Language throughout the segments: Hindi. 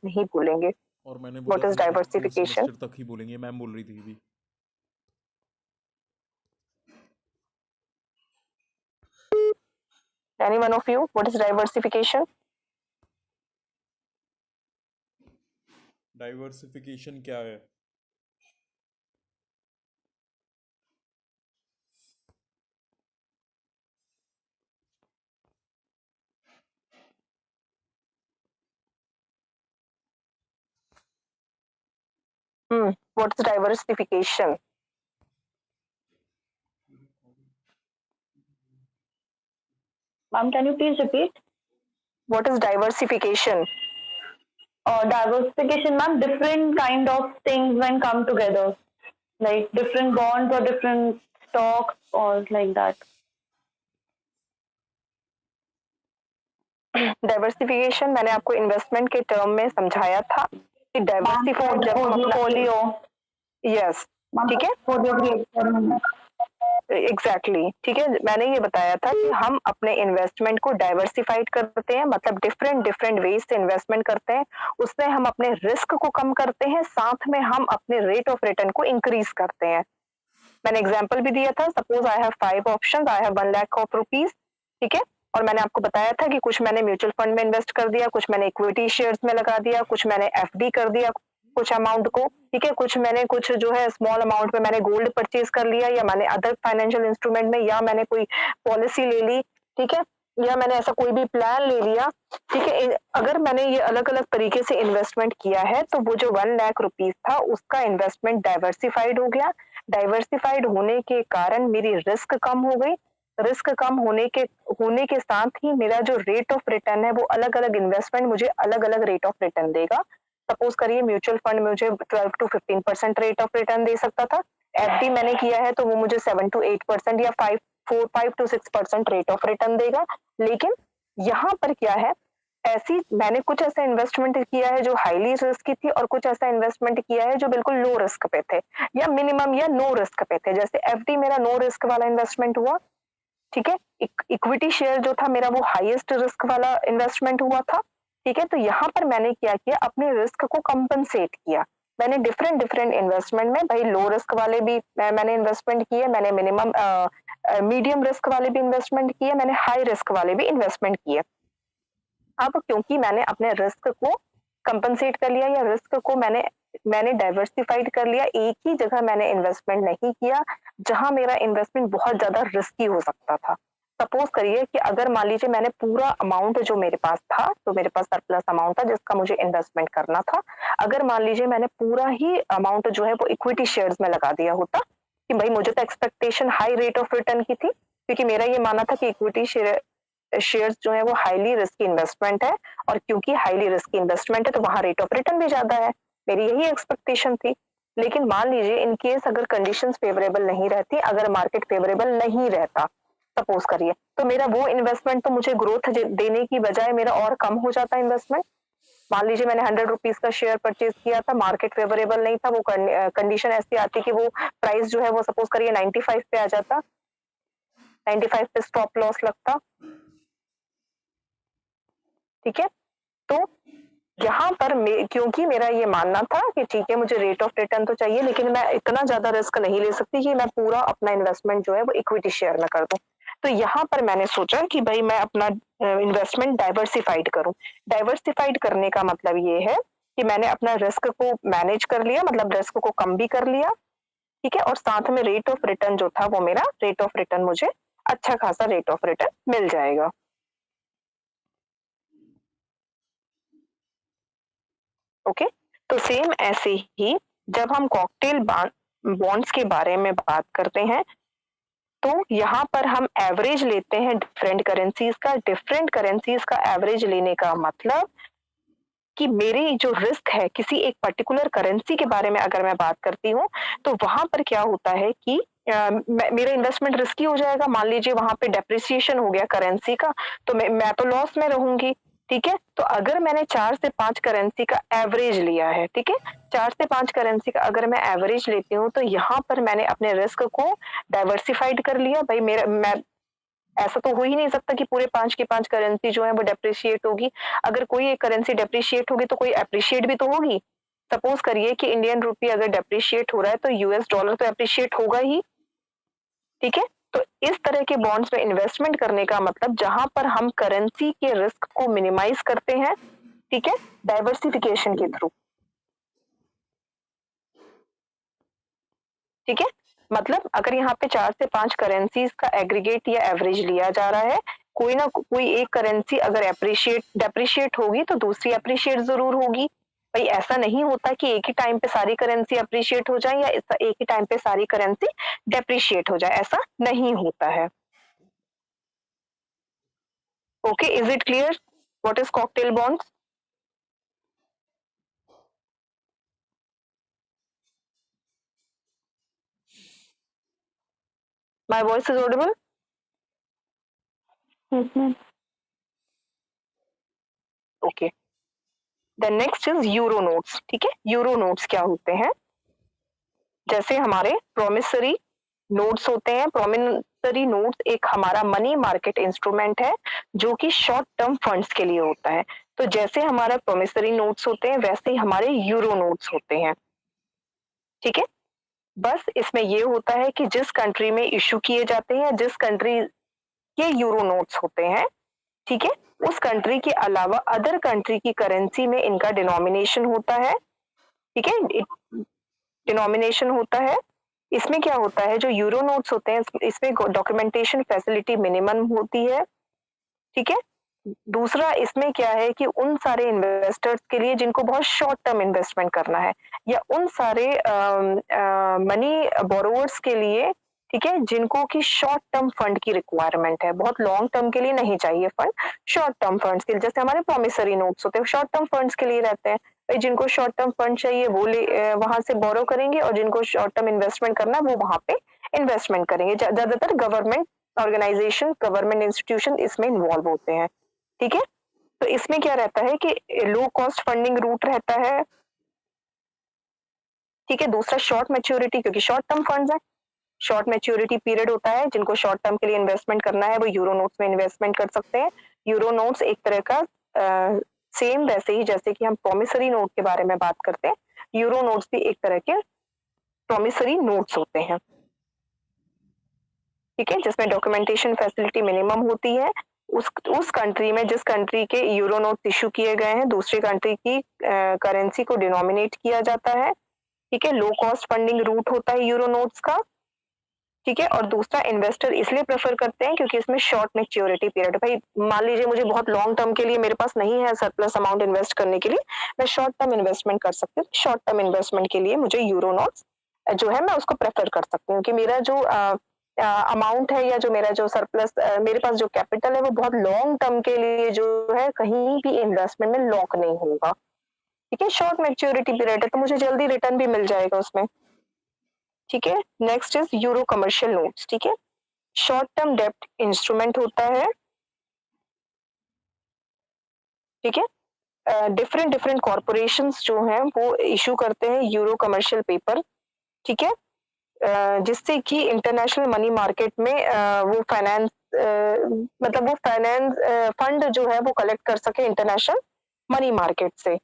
नहीं भूलेंगे। और मैंने What बोला is था कि फोर्थ diversification? सेमेस्टर तक ही बोलेंगे, मैम बोल रही थी भी। Any one of you, what is diversification? Diversification क्या है? What is diversification? Ma'am, can you please repeat? What is diversification? Diversification, ma'am, different kind of things when come together, like different bonds or different stocks or like that. Diversification मैंने आपको इन्वेस्टमेंट के टर्म में समझाया था कि डाइवर्सिफाइड जब हम Portfolio. यस Ma'am, ठीक है portfolio create करना है. एग्जैक्टली ठीक है, मैंने ये बताया था कि हम अपने इन्वेस्टमेंट को डाइवर्सिफाइड करते हैं, मतलब डिफरेंट डिफरेंट वेज से इन्वेस्टमेंट करते हैं, उससे हम अपने रिस्क को कम करते हैं, साथ में हम अपने रेट ऑफ रिटर्न को इंक्रीज करते हैं। मैंने एग्जांपल भी दिया था, suppose I have 5 options, I have 1 lakh of rupees, ठीक है, और मैंने आपको बताया था कि कुछ मैंने म्यूचुअल फंड में इन्वेस्ट कर दिया, कुछ मैंने इक्विटी शेयर्स में लगा दिया, कुछ मैंने एफडी कर दिया कुछ अमाउंट को, ठीक है, कुछ जो है स्मॉल अमाउंट में मैंने गोल्ड परचेज कर लिया, या मैंने अदर फाइनेंशियल इंस्ट्रूमेंट में, या मैंने कोई पॉलिसी ले ली, ठीक है, या मैंने ऐसा कोई भी प्लान ले लिया, ठीक है। अगर मैंने ये अलग अलग तरीके से इन्वेस्टमेंट किया है तो वो जो 1 लाख रुपीज था उसका इन्वेस्टमेंट डाइवर्सिफाइड हो गया। डाइवर्सिफाइड होने के कारण मेरी रिस्क कम हो गई, रिस्क कम होने के साथ ही मेरा जो रेट ऑफ रिटर्न है वो अलग अलग इन्वेस्टमेंट मुझे अलग अलग रेट ऑफ रिटर्न देगा। सपोज करिए म्यूचुअल फंड मुझे 12 to 15% रेट ऑफ रिटर्न दे सकता था, एफडी मैंने किया है तो वो मुझे 7 to 8% या 5 to 6% रेट ऑफ रिटर्न देगा। लेकिन यहाँ पर क्या है, ऐसी मैंने कुछ ऐसा इन्वेस्टमेंट किया है जो हाईली रिस्की थी, और कुछ ऐसा इन्वेस्टमेंट किया है जो बिल्कुल लो रिस्क पे थे, या मिनिमम या नो रिस्क पे थे। जैसे एफडी मेरा नो रिस्क वाला इन्वेस्टमेंट हुआ, ठीक है, इक्विटी शेयर जो था मेरा वो हाईएस्ट रिस्क वाला इन्वेस्टमेंट हुआ था, ठीक है। तो यहाँ पर मैंने क्या किया, अपने रिस्क को कंपनसेट किया। मैंने डिफरेंट डिफरेंट इन्वेस्टमेंट में, भाई लो रिस्क वाले भी मैंने इन्वेस्टमेंट किए, मैंने मिनिमम मीडियम रिस्क वाले भी इन्वेस्टमेंट किए, मैंने हाई रिस्क वाले भी इन्वेस्टमेंट किए। अब क्योंकि मैंने अपने रिस्क को कंपनसेट कर लिया, या रिस्क को मैंने डाइवर्सिफाइड कर लिया, एक ही जगह मैंने इन्वेस्टमेंट नहीं किया जहां मेरा इन्वेस्टमेंट बहुत ज्यादा रिस्की हो सकता था। सपोज करिए कि अगर मान लीजिए मैंने पूरा अमाउंट जो मेरे पास था, तो मेरे पास सरप्लस अमाउंट था जिसका मुझे इन्वेस्टमेंट करना था, अगर मान लीजिए मैंने पूरा ही अमाउंट जो है वो इक्विटी शेयर्स में लगा दिया होता, कि भाई मुझे तो expectation high rate of return की थी, क्योंकि मेरा ये मानना था कि इक्विटी शेयर्स जो है वो हाईली रिस्की इन्वेस्टमेंट है, और क्योंकि हाईली रिस्की इन्वेस्टमेंट है तो वहां रेट ऑफ रिटर्न भी ज्यादा है, मेरी यही एक्सपेक्टेशन थी। लेकिन मान लीजिए इन केस अगर कंडीशंस फेवरेबल नहीं रहती, अगर मार्केट फेवरेबल नहीं रहता, सपोज करिए, तो मेरा वो इन्वेस्टमेंट तो मुझे ग्रोथ देने की बजाय मेरा और कम हो जाता इन्वेस्टमेंट। मान लीजिए मैंने 100 रुपीज का शेयर परचेज किया था, मार्केट फेवरेबल नहीं था, वो कंडीशन ऐसी आती कि वो प्राइस जो है वो सपोज करिए 95 पे आ जाता, 95 पे स्टॉप लॉस लगता, ठीक है। तो यहाँ पर क्योंकि मेरा ये मानना था कि ठीक है मुझे रेट ऑफ रिटर्न तो चाहिए, लेकिन मैं इतना ज्यादा रिस्क नहीं ले सकती कि मैं पूरा अपना इन्वेस्टमेंट जो है वो इक्विटी शेयर में कर दूं। तो यहाँ पर मैंने सोचा कि भाई मैं अपना इन्वेस्टमेंट डाइवर्सिफाइड करूं। डाइवर्सिफाइड करने का मतलब ये है कि मैंने अपना रिस्क को मैनेज कर लिया, मतलब रिस्क को कम भी कर लिया, ठीक है, और साथ में रेट ऑफ रिटर्न जो था वो मेरा रेट ऑफ रिटर्न मुझे अच्छा खासा रेट ऑफ रिटर्न मिल जाएगा। ओके, तो सेम ऐसे ही जब हम कॉकटेल बॉन्ड्स के बारे में बात करते हैं, तो यहाँ पर हम एवरेज लेते हैं डिफरेंट करेंसीज का। डिफरेंट करेंसीज का एवरेज लेने का मतलब कि मेरी जो रिस्क है किसी एक पर्टिकुलर करेंसी के बारे में अगर मैं बात करती हूँ, तो वहां पर क्या होता है कि मेरा इन्वेस्टमेंट रिस्की हो जाएगा। मान लीजिए वहां पे डेप्रिसिएशन हो गया करेंसी का, तो मैं तो लॉस में रहूंगी, ठीक है। तो अगर मैंने 4 से 5 करेंसी का एवरेज लिया है, ठीक है, 4 से 5 करेंसी का अगर मैं एवरेज लेती हूँ, तो यहाँ पर मैंने अपने रिस्क को डाइवर्सिफाइड कर लिया। भाई मैं ऐसा तो हो ही नहीं सकता कि पूरे 5 की 5 करेंसी जो है वो डेप्रिशिएट होगी। अगर कोई एक करेंसी डेप्रिशिएट होगी तो कोई एप्रिशिएट भी तो होगी। सपोज करिए कि इंडियन रुपी अगर डेप्रिशिएट हो रहा है तो यूएस डॉलर तो एप्रिशिएट होगा ही, ठीक है। तो इस तरह के बॉन्ड्स में इन्वेस्टमेंट करने का मतलब जहां पर हम करेंसी के रिस्क को मिनिमाइज करते हैं, ठीक है, डाइवर्सिफिकेशन के थ्रू, ठीक है। मतलब अगर यहाँ पे 4 से 5 करेंसीज का एग्रीगेट या एवरेज लिया जा रहा है, कोई ना कोई एक करेंसी अगर डेप्रिशिएट होगी तो दूसरी अप्रिशिएट जरूर होगी। भाई ऐसा नहीं होता कि एक ही टाइम पे सारी करेंसी अप्रिशिएट हो जाए या एक ही टाइम पे सारी करेंसी डेप्रिशिएट हो जाए, ऐसा नहीं होता है। Okay, is it clear what is cocktail bonds? My voice is audible? Yes, ma'am. Okay, the next is euro notes, ठीक है। यूरो नोट्स क्या होते हैं? जैसे हमारे प्रोमिसरी नोट्स होते हैं, प्रोमिसरी नोट्स एक हमारा मनी मार्केट इंस्ट्रूमेंट है जो कि शॉर्ट टर्म फंड्स के लिए होता है। तो जैसे हमारा प्रोमिसरी नोट्स होते हैं वैसे ही हमारे यूरो नोट्स होते हैं, ठीक है। बस इसमें ये होता है कि जिस कंट्री में इशू किए जाते हैं, जिस कंट्री के यूरो नोट्स होते हैं, ठीक है, उस कंट्री के अलावा अदर कंट्री की करेंसी में इनका डिनोमिनेशन होता है, ठीक है, डिनोमिनेशन होता है। इसमें क्या होता है, जो यूरो नोट्स होते हैं इसमें डॉक्यूमेंटेशन फैसिलिटी मिनिमम होती है, ठीक है। दूसरा इसमें क्या है कि उन सारे इन्वेस्टर्स के लिए जिनको बहुत शॉर्ट टर्म इन्वेस्टमेंट करना है, या उन सारे मनी बोरोवर्स के लिए, ठीक है, जिनको की शॉर्ट टर्म फंड की रिक्वायरमेंट है, बहुत लॉन्ग टर्म के लिए नहीं चाहिए फंड, शॉर्ट टर्म फंड्स के लिए, जैसे हमारे प्रोमिसरी नोट्स होते हैं शॉर्ट टर्म फंड्स के लिए रहते हैं। भाई जिनको शॉर्ट टर्म फंड चाहिए वो वहां से बोरो करेंगे, और जिनको शॉर्ट टर्म इन्वेस्टमेंट करना है वो वहां पे इन्वेस्टमेंट करेंगे। ज्यादातर गवर्नमेंट ऑर्गेनाइजेशन, गवर्नमेंट इंस्टीट्यूशन इसमें इन्वॉल्व होते हैं, ठीक है। तो इसमें क्या रहता है कि लो कॉस्ट फंडिंग रूट रहता है, ठीक है। दूसरा शॉर्ट मैच्योरिटी, क्योंकि शॉर्ट टर्म फंड्स है, शॉर्ट मैच्योरिटी पीरियड होता है। जिनको शॉर्ट टर्म के लिए इन्वेस्टमेंट करना है वो यूरो नोट्स में इन्वेस्टमेंट कर सकते हैं। यूरो नोट्स एक तरह का सेम वैसे ही जैसे कि हम प्रोमिसरी नोट के बारे में बात करते हैं, यूरो नोट्स भी एक तरह के प्रोमिसरी नोट्स होते हैं, ठीक है, जिसमें डॉक्यूमेंटेशन फैसिलिटी मिनिमम होती है। उस कंट्री में जिस कंट्री के यूरो नोट इशू किए गए हैं दूसरी कंट्री की करेंसी को डिनोमिनेट किया जाता है, ठीक है। लो कॉस्ट फंडिंग रूट होता है यूरो नोट्स का, ठीक है। और दूसरा इन्वेस्टर इसलिए प्रेफर करते हैं क्योंकि इसमें शॉर्ट मैच्योरिटी पीरियड, भाई मान लीजिए मुझे बहुत लॉन्ग टर्म के लिए मेरे पास नहीं है सरप्लस अमाउंट इन्वेस्ट करने के लिए, मैं शॉर्ट टर्म इन्वेस्टमेंट कर सकती हूँ। शॉर्ट टर्म इन्वेस्टमेंट के लिए मुझे यूरो नोट्स जो है मैं उसको प्रेफर कर सकती हूँ कि मेरा जो अमाउंट है या जो मेरा जो सरप्लस मेरे पास जो कैपिटल है वो बहुत लॉन्ग टर्म के लिए जो है कहीं भी इन्वेस्टमेंट में लॉक नहीं होगा, ठीक है। शॉर्ट मैच्योरिटी पीरियड है तो मुझे जल्दी रिटर्न भी मिल जाएगा उसमें, ठीक है। Next is euro commercial notes, ठीक है, शॉर्ट टर्म डेब्ट इंस्ट्रूमेंट होता है, ठीक है। डिफरेंट डिफरेंट कॉर्पोरेशंस जो हैं वो इशू करते हैं यूरो कमर्शियल पेपर, ठीक है, जिससे कि इंटरनेशनल मनी मार्केट में वो फाइनेंस मतलब वो फाइनेंस फंड जो है वो कलेक्ट कर सके इंटरनेशनल मनी मार्केट से,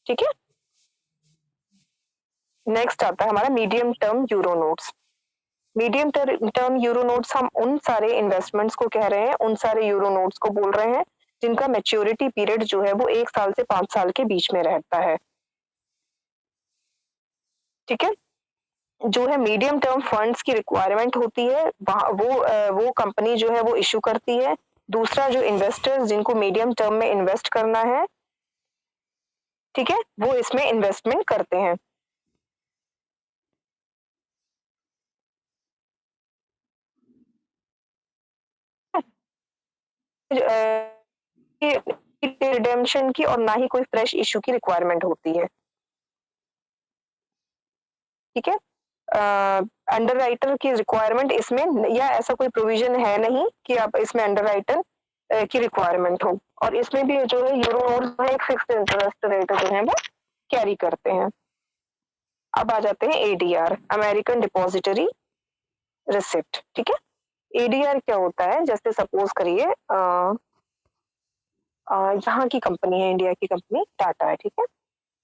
ठीक है। नेक्स्ट आता है हमारा medium term euro notes. Medium term euro notes हम उन सारे इन्वेस्टमेंट्स को कह रहे हैं, उन सारे यूरो नोट्स को बोल रहे हैं जिनका मैच्योरिटी पीरियड जो है वो 1 साल से 5 साल के बीच में रहता है, ठीक है। जो है मीडियम टर्म फंड्स की रिक्वायरमेंट होती है वो कंपनी जो है वो इशू करती है। दूसरा जो इन्वेस्टर्स जिनको मीडियम टर्म में इन्वेस्ट करना है, ठीक है, वो इसमें इन्वेस्टमेंट करते हैं। रिडेम्पशन की और ना ही कोई फ्रेश इशू की रिक्वायरमेंट होती है, ठीक है। अंडर राइटर की रिक्वायरमेंट इसमें या ऐसा कोई प्रोविजन है नहीं कि आप इसमें अंडर राइटर की रिक्वायरमेंट हो, और इसमें भी जो है यूरो नोट्स एक फिक्स्ड इंटरेस्ट रेट जो है वो कैरी करते हैं, अब आ जाते हैं एडीआर, अमेरिकन डिपॉजिटरी रिसिप्ट। ठीक है, एडीआर क्या होता है? जैसे सपोज करिए यहाँ की कंपनी है, इंडिया की कंपनी टाटा है। ठीक है,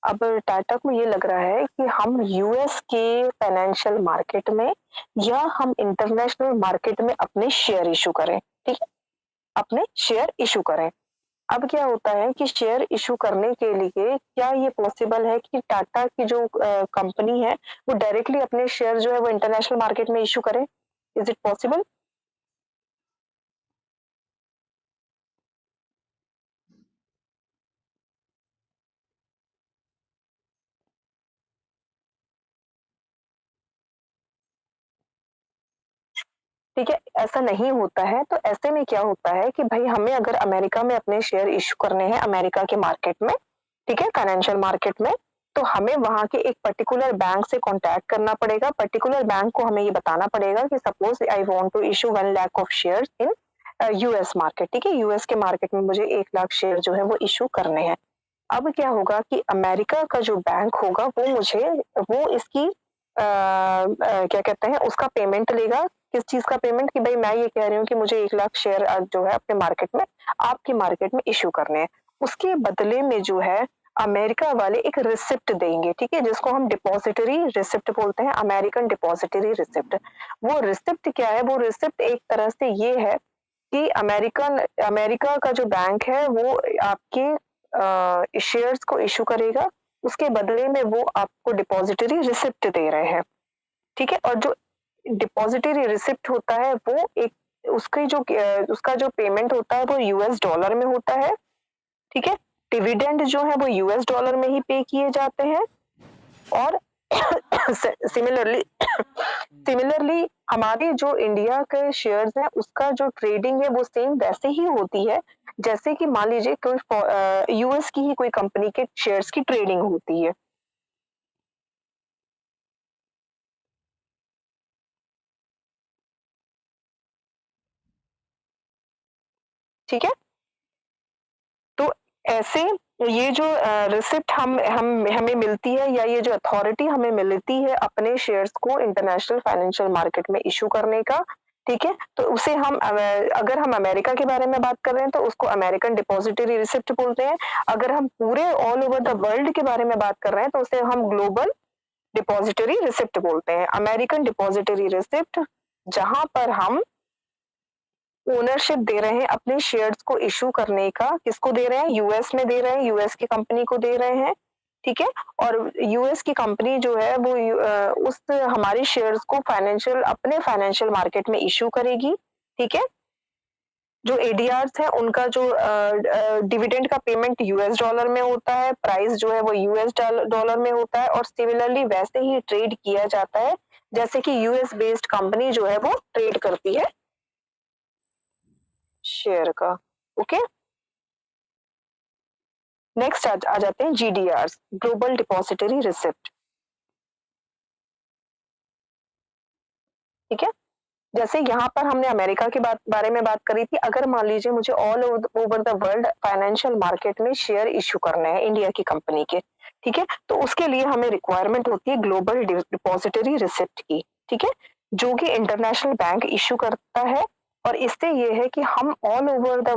अब टाटा को ये लग रहा है कि हम यूएस के फाइनेंशियल मार्केट में या हम इंटरनेशनल मार्केट में अपने शेयर इशू करें। ठीक है, अपने शेयर इशू करें। अब क्या होता है कि शेयर इशू करने के लिए क्या ये पॉसिबल है कि टाटा की जो कंपनी है वो डायरेक्टली अपने शेयर जो है वो इंटरनेशनल मार्केट में इशू करे? Is it possible? ठीक है, ऐसा नहीं होता है। तो ऐसे में क्या होता है कि भाई हमें अगर अमेरिका में अपने शेयर इश्यू करने हैं, अमेरिका के मार्केट में, ठीक है, फाइनेंशियल मार्केट में, तो हमें वहां के एक पर्टिकुलर बैंक से कांटेक्ट करना पड़ेगा। पर्टिकुलर बैंक को हमें ये बताना पड़ेगा कि suppose I want to issue 1 lakh of shares in US market. ठीक है, यूएस के मार्केट में मुझे 1 लाख शेयर जो है वो इशू करने हैं। अब क्या होगा कि अमेरिका का जो बैंक होगा वो मुझे वो इसकी क्या कहते हैं उसका पेमेंट लेगा। किस चीज का पेमेंट? कि भाई मैं ये कह रही हूँ कि मुझे 1 लाख शेयर जो है अपने मार्केट में, आपकी मार्केट में इशू करने हैं। उसके बदले में जो है अमेरिका वाले एक रिसिप्ट देंगे। ठीक है, जिसको हम डिपॉजिटरी रिसिप्ट बोलते हैं, अमेरिकन डिपॉजिटरी रिसिप्ट। वो रिसिप्ट क्या है? वो रिसिप्ट एक तरह से ये है कि अमेरिका का जो बैंक है वो आपके शेयर्स को इशू करेगा, उसके बदले में वो आपको डिपॉजिटरी रिसिप्ट दे रहे हैं। ठीक है, और जो डिपॉजिटरी रिसिप्ट होता है वो एक उसका जो पेमेंट होता है वो यूएस डॉलर में होता है। ठीक है, डिविडेंड जो है वो यूएस डॉलर में ही पे किए जाते हैं। और सिमिलरली सिमिलरली हमारे जो इंडिया के शेयर्स हैं उसका जो ट्रेडिंग है वो सेम वैसे ही होती है जैसे कि मान लीजिए कोई यूएस की ही कोई कंपनी के शेयर्स की ट्रेडिंग होती है। ठीक है, तो ऐसे ये जो रिसिप्ट हम हमें मिलती है या ये जो अथॉरिटी हमें मिलती है अपने शेयर्स को इंटरनेशनल फाइनेंशियल मार्केट में इशू करने का, ठीक है, तो उसे हम अगर हम अमेरिका के बारे में बात कर रहे हैं तो उसको अमेरिकन डिपॉजिटरी रिसिप्ट बोलते हैं। अगर हम पूरे ऑल ओवर द वर्ल्ड के बारे में बात कर रहे हैं तो उसे हम ग्लोबल डिपॉजिटरी रिसिप्ट बोलते हैं। अमेरिकन डिपॉजिटरी रिसिप्ट जहां पर हम ओनरशिप दे रहे हैं अपने शेयर्स को इशू करने का। किसको दे रहे हैं? यूएस में दे रहे हैं, यूएस की कंपनी को दे रहे हैं। ठीक है, और यूएस की कंपनी जो है वो उस हमारे शेयर्स को अपने फाइनेंशियल मार्केट में इशू करेगी। ठीक है, जो एडीआर्स है उनका जो डिविडेंड का पेमेंट यूएस डॉलर में होता है, प्राइस जो है वो यूएस डॉलर में होता है, और सिमिलरली वैसे ही ट्रेड किया जाता है जैसे कि यूएस बेस्ड कंपनी जो है वो ट्रेड करती है शेयर का। ओके, नेक्स्ट आ जाते हैं जीडीआर, ग्लोबल डिपॉजिटरी रिसिप्ट। ठीक है, जैसे यहाँ पर हमने अमेरिका के बारे में बात करी थी। अगर मान लीजिए मुझे all over the world financial market में शेयर इशू करने हैं इंडिया की कंपनी के, ठीक है, तो उसके लिए हमें रिक्वायरमेंट होती है ग्लोबल डिपॉजिटरी रिसिप्ट की। ठीक है, जो कि इंटरनेशनल बैंक इशू करता है, और इससे ये है कि हम ऑल ओवर द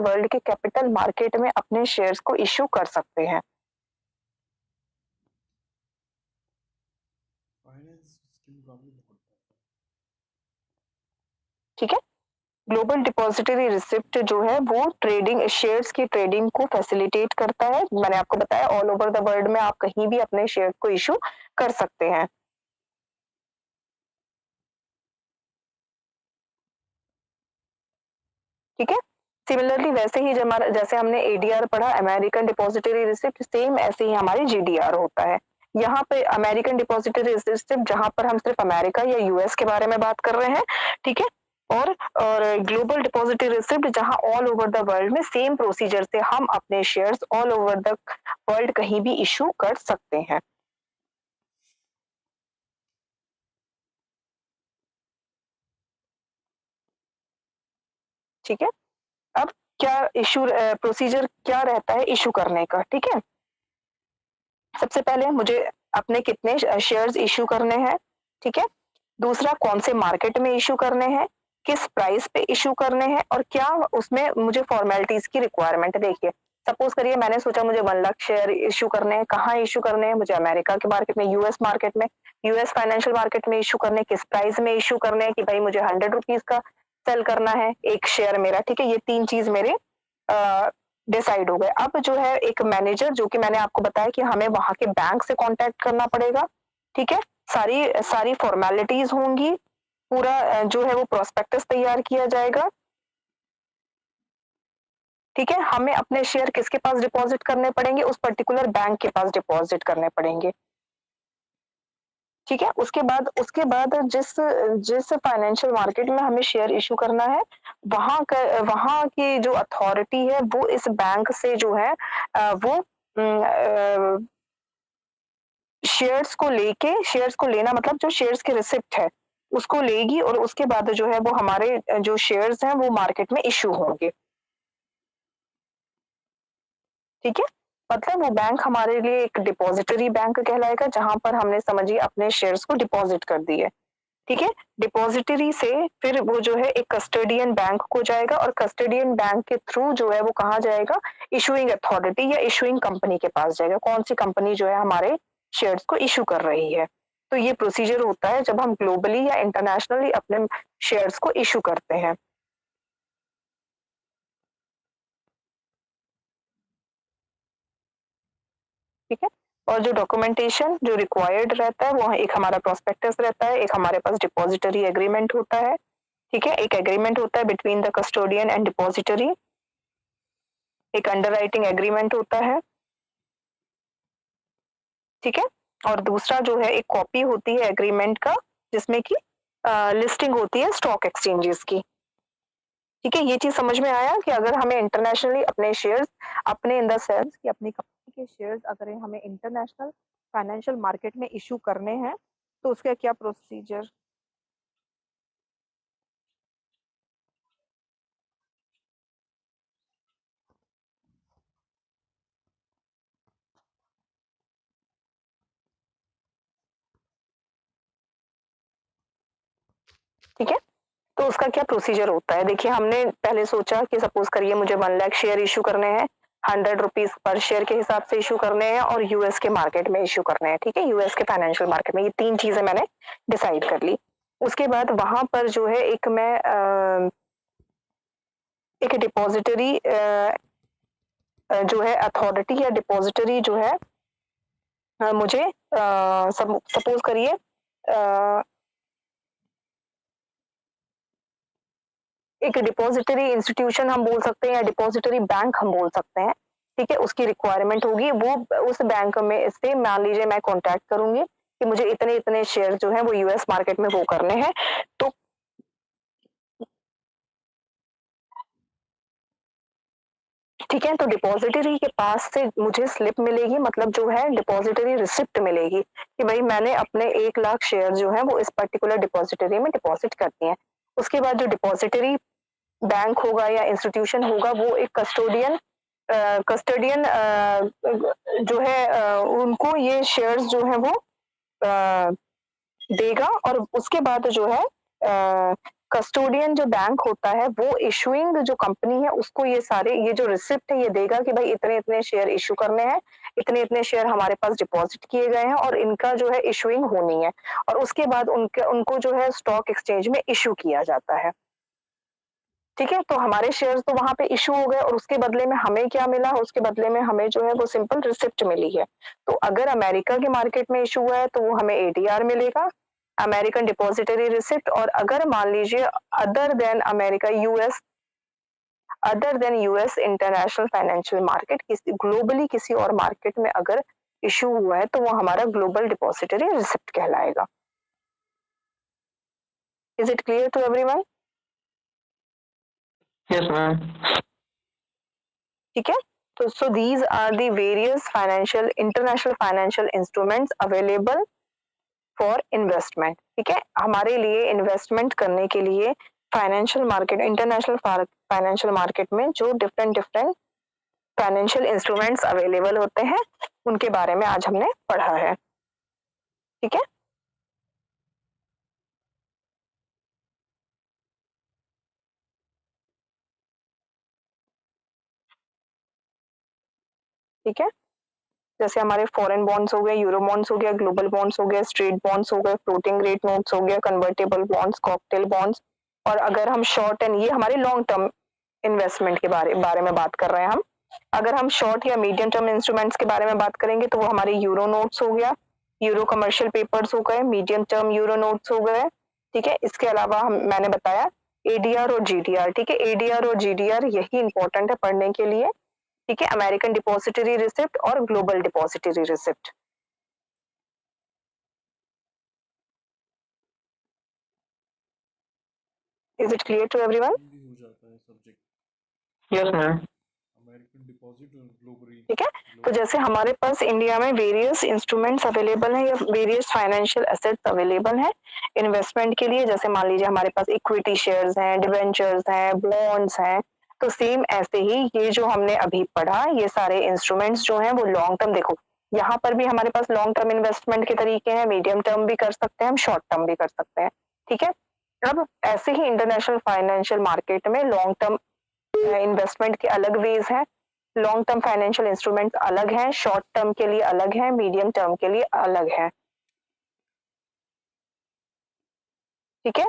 वर्ल्ड के कैपिटल मार्केट में अपने शेयर्स को इशू कर सकते हैं। ठीक है, ग्लोबल डिपॉजिटरी रिसिप्ट जो है वो ट्रेडिंग शेयर्स की ट्रेडिंग को फैसिलिटेट करता है। मैंने आपको बताया ऑल ओवर द वर्ल्ड में आप कहीं भी अपने शेयर को इशू कर सकते हैं। ठीक है, सिमिलरली वैसे ही जैसे हमने एडीआर पढ़ा, अमेरिकन डिपॉजिटरी रिसिप्ट, सेम ऐसे ही हमारी जीडीआर होता है। यहाँ पे अमेरिकन डिपॉजिटरी रिसिप्ट जहां पर हम सिर्फ अमेरिका या यूएस के बारे में बात कर रहे हैं। ठीक है, और ग्लोबल डिपॉजिटरी रिसिप्ट जहां ऑल ओवर द वर्ल्ड में सेम प्रोसीजर से हम अपने shares all over the world कहीं भी इशू कर सकते हैं। ठीक है, अब क्या इशू प्रोसीजर क्या रहता है इशू करने का? ठीक है, सबसे पहले मुझे अपने कितने शेयर्स इश्यू करने हैं, ठीक है। दूसरा, कौन से मार्केट में इश्यू करने हैं, किस प्राइस पे इश्यू करने हैं और क्या उसमें मुझे फॉर्मेलिटीज की रिक्वायरमेंट है। देखिए, सपोज करिए मैंने सोचा मुझे 1 लाख शेयर इश्यू करने हैं, कहाँ इश्यू करने हैं, मुझे अमेरिका के मार्केट में, यूएस मार्केट में, यूएस फाइनेंशियल मार्केट में इश्यू करने, किस प्राइस में इश्यू करने हैं कि भाई मुझे 100 रुपीज का सेल करना है एक शेयर मेरा, ठीक है। ये 3 चीज मेरे डिसाइड हो गए। अब जो है एक मैनेजर, जो कि मैंने आपको बताया कि हमें वहां के बैंक से कांटेक्ट करना पड़ेगा, ठीक है। सारी सारी फॉर्मेलिटीज होंगी, पूरा जो है वो प्रोस्पेक्टस तैयार किया जाएगा, ठीक है। हमें अपने शेयर किसके पास डिपॉजिट करने पड़ेंगे, उस पर्टिकुलर बैंक के पास डिपॉजिट करने पड़ेंगे, ठीक है। उसके बाद जिस जिस फाइनेंशियल मार्केट में हमें शेयर इशू करना है, वहां की जो अथॉरिटी है वो इस बैंक से जो है वो शेयर्स को लेना, मतलब जो शेयर्स के रिसिप्ट है उसको लेगी और उसके बाद जो है वो हमारे जो शेयर्स हैं वो मार्केट में इशू होंगे, ठीक है। मतलब वो बैंक हमारे लिए एक डिपॉजिटरी बैंक कहलाएगा, जहां पर हमने समझिए अपने शेयर्स को डिपॉजिट कर दिए, ठीक है। डिपॉजिटरी से फिर वो जो है एक कस्टोडियन बैंक को जाएगा और कस्टोडियन बैंक के थ्रू जो है वो कहाँ जाएगा, इशूइंग अथॉरिटी या इशूइंग कंपनी के पास जाएगा, कौन सी कंपनी जो है हमारे शेयर्स को इशू कर रही है। तो ये प्रोसीजर होता है जब हम ग्लोबली या इंटरनेशनली अपने शेयर्स को इशू करते हैं, ठीक है। और जो डॉक्यूमेंटेशन जो रिक्वायर्ड रहता है वो एक हमारा प्रोस्पेक्टस रहता है, एक हमारे पास डिपॉजिटरी एग्रीमेंट होता है, ठीक है। एक एग्रीमेंट होता है between the custodian and depository, एक अंडरराइटिंग एग्रीमेंट होता है, ठीक है। और दूसरा जो है एक कॉपी होती है एग्रीमेंट का, जिसमें की लिस्टिंग होती है स्टॉक एक्सचेंजेस की, ठीक है। ये चीज समझ में आया कि अगर हमें इंटरनेशनली अपने शेयर्स, अपने इन द सेंस कि अपनी कंपनी के शेयर्स अगर हमें इंटरनेशनल फाइनेंशियल मार्केट में इशू करने हैं तो उसका क्या प्रोसीजर। ठीक है, तो उसका क्या प्रोसीजर होता है। देखिए, हमने पहले सोचा कि सपोज करिए मुझे 1 लाख शेयर इशू करने हैं, 100 रुपीज पर शेयर के हिसाब से इशू करने हैं और यूएस के मार्केट में इशू करने हैं, ठीक है। यूएस के फाइनेंशियल मार्केट में ये 3 चीजें मैंने डिसाइड कर ली। उसके बाद वहां पर जो है एक डिपॉजिटरी जो है अथॉरिटी या डिपॉजिटरी जो है मुझे सपोज करिए एक डिपॉजिटरी इंस्टीट्यूशन हम बोल सकते हैं या डिपॉजिटरी बैंक हम बोल सकते हैं, ठीक है। उसकी रिक्वायरमेंट होगी, वो उस बैंक में से मान लीजिए मैं कांटेक्ट करूंगी कि मुझे इतने इतने शेयर जो है वो यूएस मार्केट में वो करने हैं, तो ठीक है। तो डिपॉजिटरी के पास से मुझे स्लिप मिलेगी, मतलब जो है डिपॉजिटरी रिसिप्ट मिलेगी कि भाई मैंने अपने 1 लाख शेयर जो है वो इस पर्टिकुलर डिपॉजिटरी में डिपॉजिट कर दिए हैं। उसके बाद जो डिपॉजिटरी बैंक होगा या इंस्टीट्यूशन होगा वो एक कस्टोडियन जो है उनको ये शेयर्स जो है वो देगा और उसके बाद जो है कस्टोडियन जो बैंक होता है वो इशूइंग जो कंपनी है उसको ये जो रिसिप्ट है ये देगा कि भाई इतने इतने शेयर इशू करने हैं, इतने इतने शेयर हमारे पास डिपॉजिट किए गए हैं और इनका जो है इशूइंग होनी है और उसके बाद उनको जो है स्टॉक एक्सचेंज में इशू किया जाता है, ठीक है। तो हमारे शेयर्स तो वहां पे इशू हो गए और उसके बदले में हमें क्या मिला, उसके बदले में हमें जो है वो सिंपल रिसिप्ट मिली है। तो अगर अमेरिका के मार्केट में इशू हुआ है तो वो हमें एडीआर मिलेगा, अमेरिकन डिपॉजिटरी रिसिप्ट। और अगर मान लीजिए other than America US, other than US international financial market, globally किसी और मार्केट में अगर इशू हुआ है तो वो हमारा ग्लोबल डिपॉजिटरी रिसिप्ट कहलाएगा। Is it clear to everyone? Yes, ma'am. ठीक है। तो so these are the various financial international financial instruments available for investment, ठीक है। हमारे लिए इन्वेस्टमेंट करने के लिए financial market, international financial market में जो different different financial instruments available होते हैं उनके बारे में आज हमने पढ़ा है। ठीक है। ठीक है, जैसे हमारे फॉरेन बॉन्ड्स हो गए, यूरो बॉन्ड्स हो गया, ग्लोबल बॉन्ड्स हो गए, स्ट्रेट बॉन्ड्स हो गए, फ्लोटिंग रेट नोट्स हो गया, कन्वर्टेबल बॉन्ड्स, कॉकटेल बॉन्ड्स। और अगर हम शॉर्ट एंड ये हमारे लॉन्ग टर्म इन्वेस्टमेंट के बारे में बात कर रहे हैं हम। अगर हम शॉर्ट या मीडियम टर्म इंस्ट्रूमेंट्स के बारे में बात करेंगे तो वो हमारे यूरो नोट्स हो गया, यूरो कमर्शियल पेपर्स हो गए, मीडियम टर्म यूरो नोट्स हो गए। ठीक है, इसके अलावा मैंने बताया एडीआर और जीडीआर। ठीक है, एडीआर और जीडीआर यही इंपॉर्टेंट है पढ़ने के लिए। ठीक है, अमेरिकन डिपॉजिटरी रिसिप्ट और global depository receipt. Is it clear to everyone? Hindi हो जाता है subject, Yes, ma'am. American deposit और ग्लोबल। ठीक है, तो जैसे हमारे पास इंडिया में वेरियस इंस्ट्रूमेंट्स अवेलेबल हैं या वेरियस फाइनेंशियल एसेट्स अवेलेबल हैं इन्वेस्टमेंट के लिए। जैसे मान लीजिए हमारे पास इक्विटी शेयर्स हैं, डिवेंचर्स हैं, बॉन्ड्स हैं। तो सेम ऐसे ही ये जो हमने अभी पढ़ा, ये सारे इंस्ट्रूमेंट्स जो हैं वो लॉन्ग टर्म, देखो यहाँ पर भी हमारे पास लॉन्ग टर्म इन्वेस्टमेंट के तरीके हैं, मीडियम टर्म भी कर सकते हैं हम, शॉर्ट टर्म भी कर सकते हैं। ठीक है, अब ऐसे ही इंटरनेशनल फाइनेंशियल मार्केट में लॉन्ग टर्म इन्वेस्टमेंट के अलग वेज हैं। लॉन्ग टर्म फाइनेंशियल इंस्ट्रूमेंट अलग हैं, शॉर्ट टर्म के लिए अलग हैं, मीडियम टर्म के लिए अलग है। ठीक है,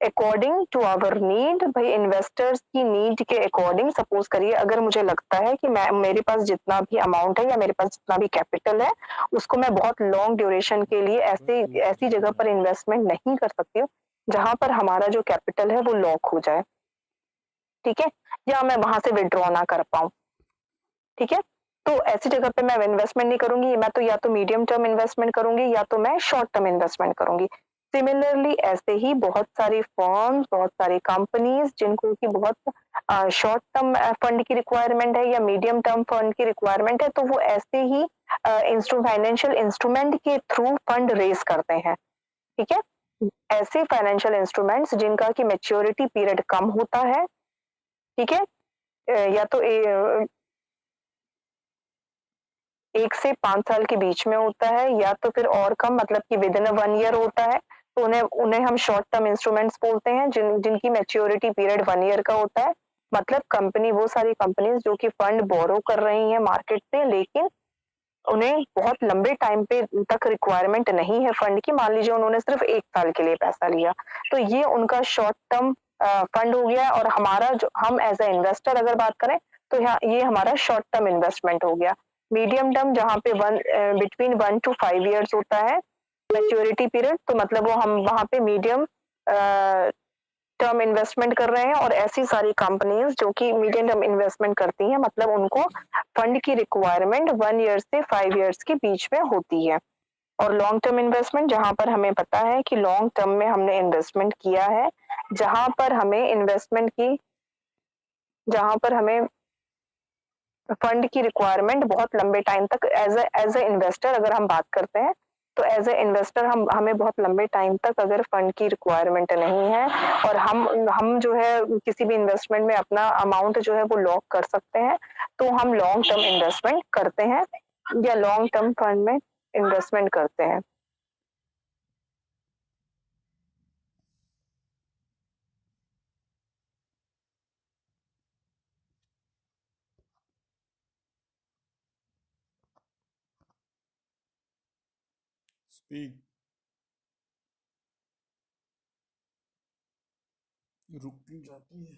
अकॉर्डिंग टू आवर नीड, भाई इन्वेस्टर्स की नीड के अकॉर्डिंग, सपोज करिए अगर मुझे लगता है कि मेरे पास जितना भी अमाउंट है या मेरे पास जितना भी कैपिटल है उसको मैं बहुत लॉन्ग ड्यूरेशन के लिए ऐसी जगह पर इन्वेस्टमेंट नहीं कर सकती हूँ जहां पर हमारा जो कैपिटल है वो लॉक हो जाए। ठीक है, या मैं वहां से विड्रॉ ना कर पाऊं। ठीक है, तो ऐसी जगह पे मैं इन्वेस्टमेंट नहीं करूंगी, मैं तो या तो मीडियम टर्म इन्वेस्टमेंट करूंगी या तो मैं शॉर्ट टर्म इन्वेस्टमेंट करूंगी। सिमिलरली ऐसे ही बहुत सारी फर्म्स, बहुत सारी कंपनीज जिनको की बहुत शॉर्ट टर्म फंड की रिक्वायरमेंट है या मीडियम टर्म फंड की रिक्वायरमेंट है, तो वो ऐसे ही फाइनेंशियल इंस्ट्रूमेंट के थ्रू फंड रेज करते हैं। ठीक है, ऐसे फाइनेंशियल इंस्ट्रूमेंट्स जिनका की मेच्योरिटी पीरियड कम होता है। ठीक है, या तो 1 से 5 साल के बीच में होता है या तो फिर और कम, मतलब कि विद इन 1 ईयर होता है, तो उन्हें हम शॉर्ट टर्म इंस्ट्रूमेंट्स बोलते हैं जिनकी मैच्योरिटी पीरियड 1 ईयर का होता है। मतलब वो सारी कंपनीज जो कि फंड बोरो कर रही हैं मार्केट से, लेकिन उन्हें बहुत लंबे टाइम पे तक रिक्वायरमेंट नहीं है फंड की। मान लीजिए उन्होंने सिर्फ 1 साल के लिए पैसा लिया, तो ये उनका शॉर्ट टर्म फंड हो गया। और हमारा जो हम एज ए इन्वेस्टर अगर बात करें तो ये हमारा शॉर्ट टर्म इन्वेस्टमेंट हो गया। मीडियम टर्म जहाँ पे बिटवीन 1 to 5 ईयर्स होता है मैच्योरिटी पीरियड, तो मतलब वो हम वहाँ पे मीडियम टर्म इन्वेस्टमेंट कर रहे हैं। और ऐसी सारी कंपनीज जो कि मीडियम टर्म इन्वेस्टमेंट करती हैं, मतलब उनको फंड की रिक्वायरमेंट 1 ईयर से 5 ईयर्स के बीच में होती है। और लॉन्ग टर्म इन्वेस्टमेंट जहां पर हमें पता है कि लॉन्ग टर्म में हमने इन्वेस्टमेंट किया है, जहां पर हमें फंड की रिक्वायरमेंट बहुत लंबे टाइम तक एज ए इन्वेस्टर अगर हम बात करते हैं, तो एज ए इन्वेस्टर हमें बहुत लंबे टाइम तक अगर फंड की रिक्वायरमेंट नहीं है और हम जो है किसी भी इन्वेस्टमेंट में अपना अमाउंट जो है वो लॉक कर सकते हैं, तो हम लॉन्ग टर्म इन्वेस्टमेंट करते हैं या लॉन्ग टर्म फंड में इन्वेस्टमेंट करते हैं। स्पीक, रुक क्यों जाती है?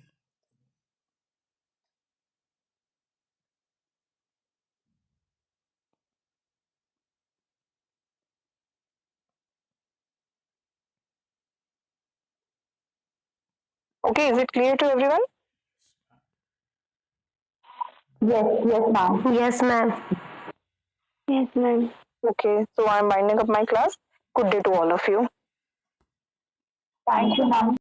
Okay, is it clear to everyone? Yes, ma'am. Yes, ma'am. Yes, ma'am. Okay, so I'm winding up my class. Good day to all of you. Thank you, ma'am.